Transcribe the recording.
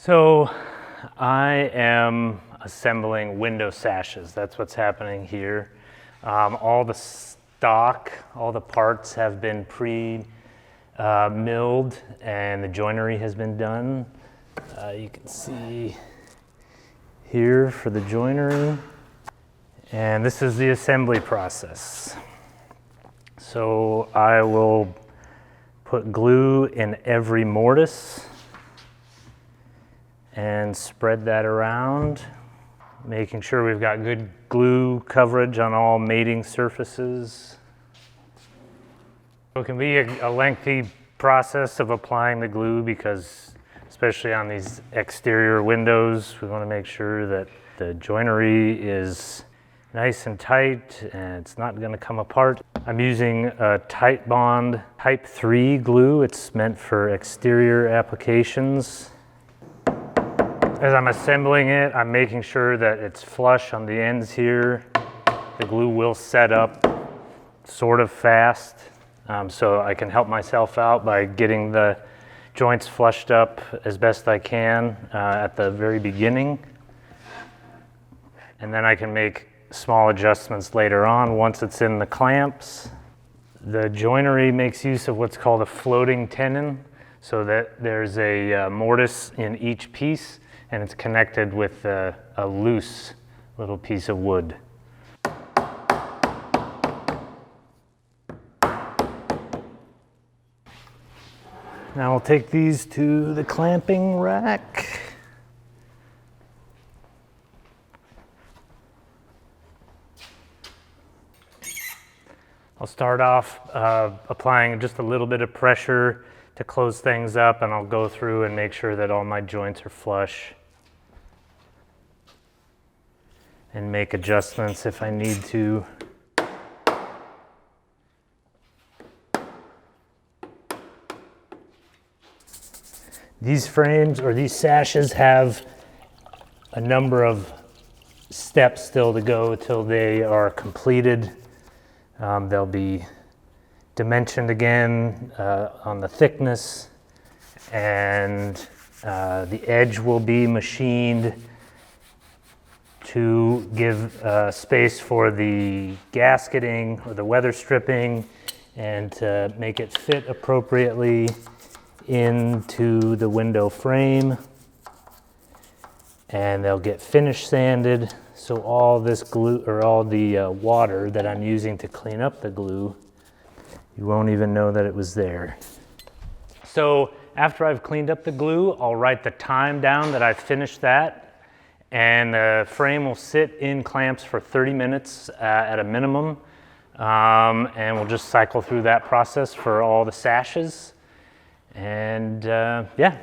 So I am assembling window sashes. That's what's happening here. All the stock, all the parts have been milled and the joinery has been done. You can see here for the joinery. And this is the assembly process. So I will put glue in every mortise and spread that around, making sure we've got good glue coverage on all mating surfaces. It can be a lengthy process of applying the glue because, especially on these exterior windows, we want to make sure that the joinery is nice and tight and it's not going to come apart. I'm using a Tight Bond Type 3 glue. It's meant for exterior applications. As I'm assembling it, I'm making sure that it's flush on the ends here. The glue will set up sort of fast, so I can help myself out by getting the joints flushed up as best I can at the very beginning. And then I can make small adjustments later on once it's in the clamps. The joinery makes use of what's called a floating tenon, so that there's a mortise in each piece and it's connected with a loose little piece of wood. Now I'll take these to the clamping rack. I'll start off applying just a little bit of pressure to close things up, and I'll go through and make sure that all my joints are flush and make adjustments if I need to. These frames or these sashes have a number of steps still to go till they are completed. They'll be dimensioned again on the thickness, and the edge will be machined to give space for the gasketing or the weather stripping and to make it fit appropriately into the window frame. And they'll get finish sanded, so all this glue or all the water that I'm using to clean up the glue, you won't even know that it was there. So after I've cleaned up the glue, I'll write the time down that I've finished that, and the frame will sit in clamps for 30 minutes at a minimum, and we'll just cycle through that process for all the sashes. And yeah.